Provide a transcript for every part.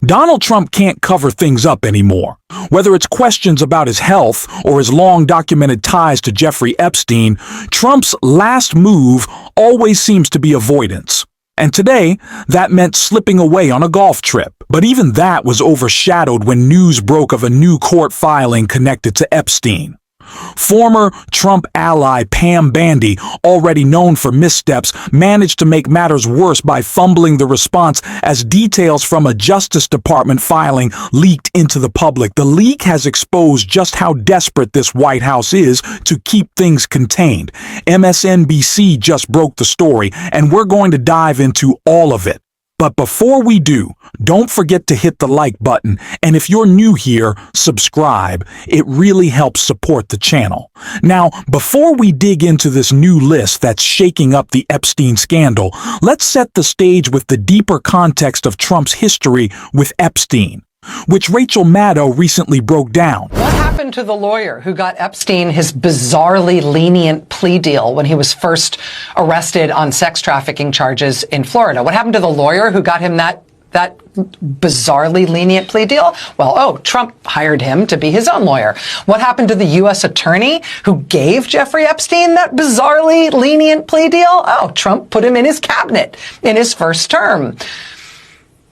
Donald Trump can't cover things up anymore. Whether it's questions about his health or his long-documented ties to Jeffrey Epstein, Trump's last move always seems to be avoidance. And today, that meant slipping away on a golf trip. But even that was overshadowed when news broke of a new court filing connected to Epstein. Former Trump ally Pam Bondi, already known for missteps, managed to make matters worse by fumbling the response as details from a Justice Department filing leaked into the public. The leak has exposed just how desperate this White House is to keep things contained. MSNBC just broke the story, and we're going to dive into all of it. But before we do, don't forget to hit the like button, and if you're new here, subscribe. It really helps support the channel. Now, before we dig into this new list that's shaking up the Epstein scandal, let's set the stage with the deeper context of Trump's history with Epstein, which Rachel Maddow recently broke down. What happened to the lawyer who got Epstein his bizarrely lenient plea deal when he was first arrested on sex trafficking charges in Florida? What happened to the lawyer who got him that bizarrely lenient plea deal? Well, Trump hired him to be his own lawyer. What happened to the U.S. attorney who gave Jeffrey Epstein that bizarrely lenient plea deal? Trump put him in his cabinet in his first term.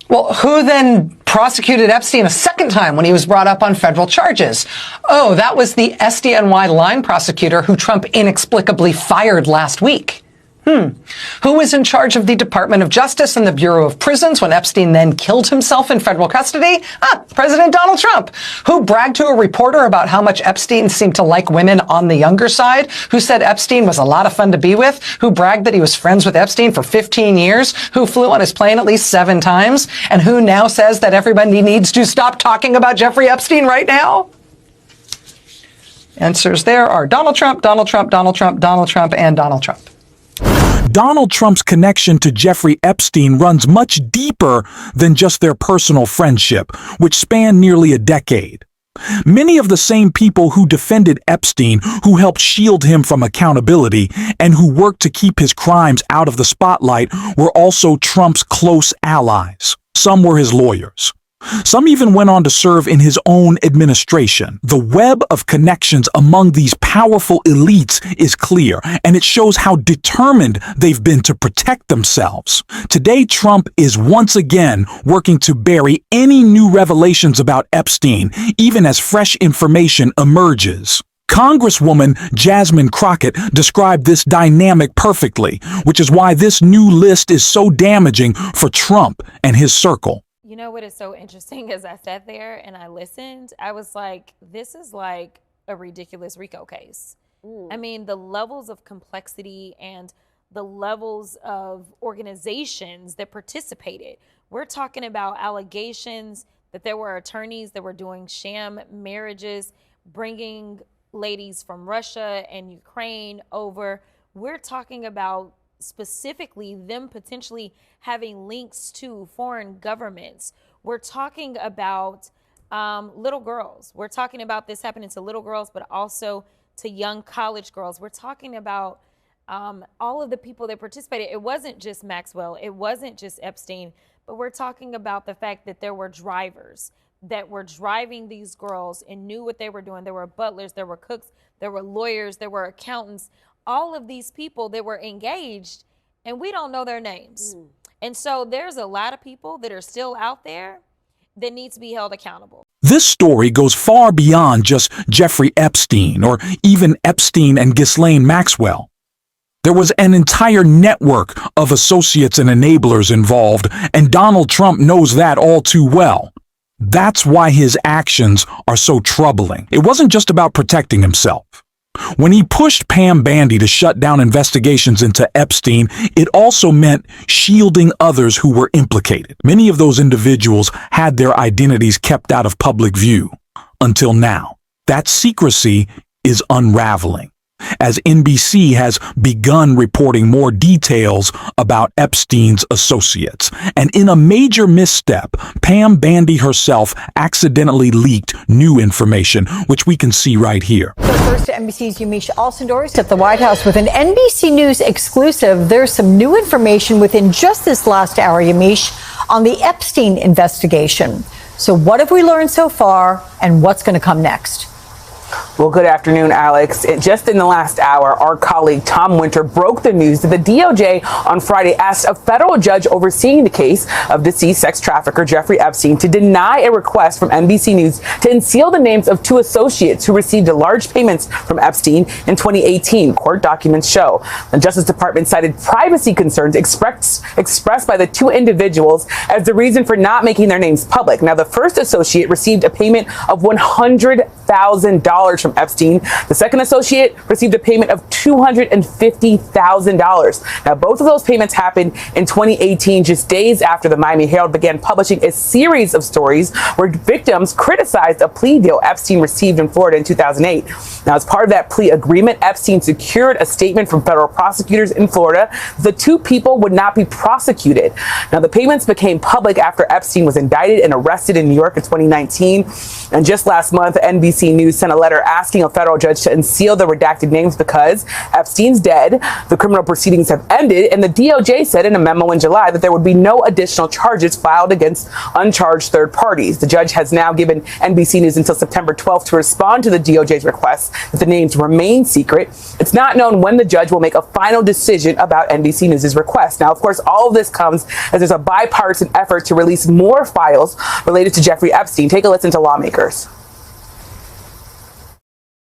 Well, who then prosecuted Epstein a second time when he was brought up on federal charges? That was the SDNY line prosecutor who Trump inexplicably fired last week. Who was in charge of the Department of Justice and the Bureau of Prisons when Epstein then killed himself in federal custody? President Donald Trump. Who bragged to a reporter about how much Epstein seemed to like women on the younger side? Who said Epstein was a lot of fun to be with? Who bragged that he was friends with Epstein for 15 years? Who flew on his plane at least 7 times? And who now says that everybody needs to stop talking about Jeffrey Epstein right now? Answers there are Donald Trump, Donald Trump, Donald Trump, Donald Trump, and Donald Trump. Donald Trump's connection to Jeffrey Epstein runs much deeper than just their personal friendship, which spanned nearly a decade. Many of the same people who defended Epstein, who helped shield him from accountability, and who worked to keep his crimes out of the spotlight were also Trump's close allies. Some were his lawyers. Some even went on to serve in his own administration. The web of connections among these powerful elites is clear, and it shows how determined they've been to protect themselves. Today, Trump is once again working to bury any new revelations about Epstein, even as fresh information emerges. Congresswoman Jasmine Crockett described this dynamic perfectly, which is why this new list is so damaging for Trump and his circle. You know what is so interesting? As I sat there and I listened, I was like, this is like a ridiculous RICO case. I mean, the levels of complexity and the levels of organizations that participated. We're talking about allegations that there were attorneys that were doing sham marriages, bringing ladies from Russia and Ukraine over. We're talking about specifically them potentially having links to foreign governments. We're talking about little girls. We're talking about this happening to little girls, but also to young college girls. We're talking about all of the people that participated. It wasn't just Maxwell. It wasn't just Epstein, but we're talking about the fact that there were drivers that were driving these girls and knew what they were doing. There were butlers, there were cooks, there were lawyers, there were accountants, all of these people that were engaged, and we don't know their names. And so there's a lot of people that are still out there that need to be held accountable. This story goes far beyond just Jeffrey Epstein or even Epstein and Ghislaine Maxwell. There was an entire network of associates and enablers involved, and Donald Trump knows that all too well. That's why his actions are so troubling. It wasn't just about protecting himself. When he pushed Pam Bondi to shut down investigations into Epstein, it also meant shielding others who were implicated. Many of those individuals had their identities kept out of public view. Until now, that secrecy is unraveling. as NBC has begun reporting more details about Epstein's associates. And in a major misstep, Pam Bondi herself accidentally leaked new information, which we can see right here. So first to NBC's Yamiche Alcindor at the White House with an NBC News exclusive. There's some new information within just this last hour, Yamiche, on the Epstein investigation. So what have we learned so far, and what's going to come next? Well, good afternoon, Alex. Just in the last hour, our colleague Tom Winter broke the news that the DOJ on Friday asked a federal judge overseeing the case of deceased sex trafficker Jeffrey Epstein to deny a request from NBC News to unseal the names of two associates who received large payments from Epstein in 2018. Court documents show the Justice Department cited privacy concerns expressed by the two individuals as the reason for not making their names public. Now, the first associate received a payment of $100,000 from Epstein. The second associate received a payment of $250,000. Now, both of those payments happened in 2018, just days after the Miami Herald began publishing a series of stories where victims criticized a plea deal Epstein received in Florida in 2008. Now, as part of that plea agreement, Epstein secured a statement from federal prosecutors in Florida. The two people would not be prosecuted. Now, the payments became public after Epstein was indicted and arrested in New York in 2019. And just last month, NBC News sent a letter asking a federal judge to unseal the redacted names because Epstein's dead, the criminal proceedings have ended, and the DOJ said in a memo in July that there would be no additional charges filed against uncharged third parties. The judge has now given NBC News until September 12th to respond to the DOJ's request that the names remain secret. It's not known when the judge will make a final decision about NBC News' request. Now, of course, all of this comes as there's a bipartisan effort to release more files related to Jeffrey Epstein. Take a listen to lawmakers.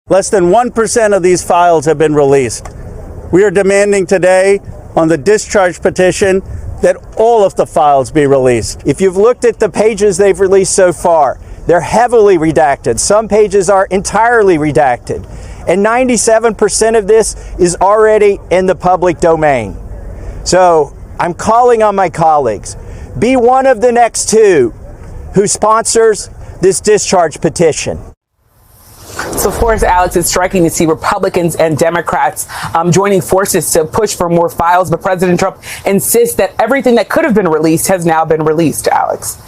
Less than 1% of these files have been released. We are demanding today on the discharge petition that all of the files be released. If you've looked at the pages they've released so far, they're heavily redacted. Some pages are entirely redacted. And 97% of this is already in the public domain. So I'm calling on my colleagues, be one of the next two who sponsors this discharge petition. So, of course, Alex, it's striking to see Republicans and Democrats joining forces to push for more files. But President Trump insists that everything that could have been released has now been released, Alex.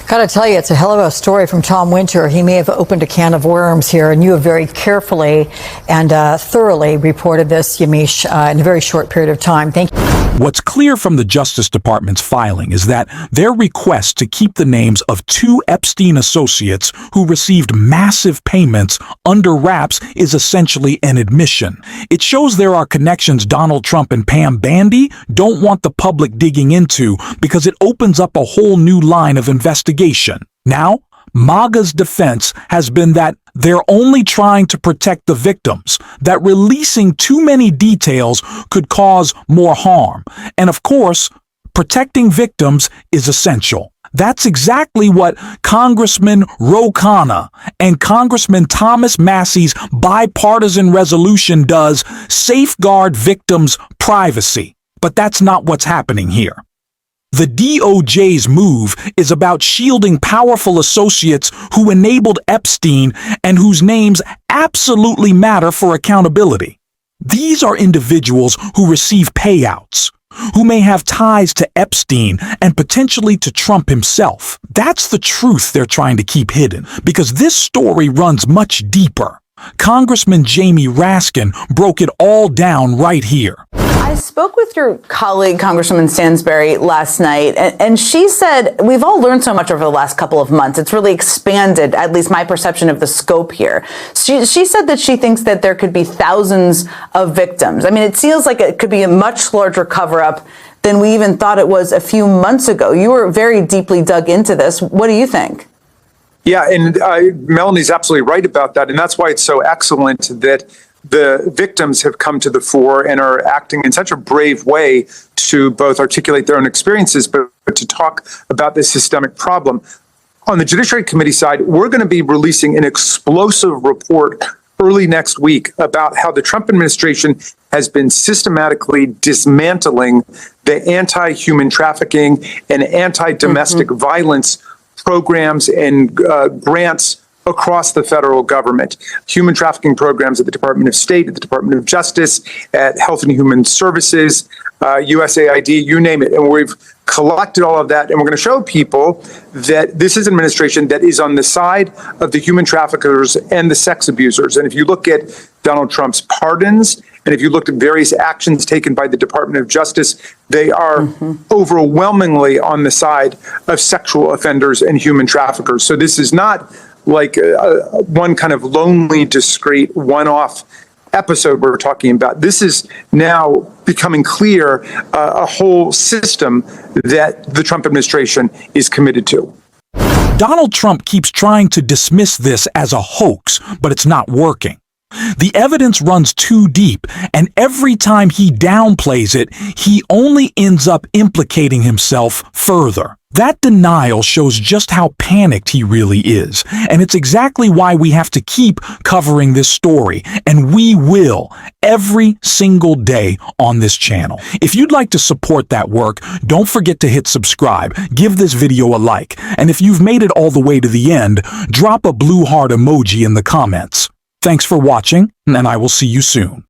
Gotta tell you, it's a hell of a story from Tom Winter. He may have opened a can of worms here, and you have very carefully and thoroughly reported this, Yamiche, in a very short period of time. Thank you. What's clear from the Justice Department's filing is that their request to keep the names of two Epstein associates who received massive payments under wraps is essentially an admission. It shows there are connections Donald Trump and Pam Bondi don't want the public digging into because it opens up a whole new line of investigation. Now, MAGA's defense has been that they're only trying to protect the victims, that releasing too many details could cause more harm. And of course, protecting victims is essential. That's exactly what Congressman Ro Khanna and Congressman Thomas Massey's bipartisan resolution does: safeguard victims' privacy. But that's not what's happening here. The DOJ's move is about shielding powerful associates who enabled Epstein and whose names absolutely matter for accountability. These are individuals who receive payouts, who may have ties to Epstein and potentially to Trump himself. That's the truth they're trying to keep hidden, because this story runs much deeper. Congressman Jamie Raskin broke it all down right here. I spoke with your colleague, Congresswoman Stansbury, last night, and she said, we've all learned so much over the last couple of months. It's really expanded, at least my perception of the scope here. She said that she thinks that there could be thousands of victims. I mean, it feels like it could be a much larger cover-up than we even thought it was a few months ago. You were very deeply dug into this. What do you think? Yeah, and Melanie's absolutely right about that. And that's why it's so excellent that the victims have come to the fore and are acting in such a brave way to both articulate their own experiences, but to talk about this systemic problem. On the Judiciary Committee side, we're going to be releasing an explosive report early next week about how the Trump administration has been systematically dismantling the anti-human trafficking and anti-domestic violence programs and grants across the federal government. Human trafficking programs at the Department of State, at the Department of Justice, at Health and Human Services, USAID, you name it. And we've collected all of that, and we're going to show people that this is an administration that is on the side of the human traffickers and the sex abusers. And if you look at Donald Trump's pardons, and if you look at various actions taken by the Department of Justice, they are overwhelmingly on the side of sexual offenders and human traffickers. So this is not like one kind of lonely, discrete, one-off episode we're talking about. This is now becoming clear, a whole system that the Trump administration is committed to. Donald Trump keeps trying to dismiss this as a hoax, but it's not working. The evidence runs too deep, and every time he downplays it, he only ends up implicating himself further. That denial shows just how panicked he really is, and it's exactly why we have to keep covering this story, and we will, every single day on this channel. If you'd like to support that work, don't forget to hit subscribe, give this video a like, and if you've made it all the way to the end, drop a blue heart emoji in the comments. Thanks for watching, and I will see you soon.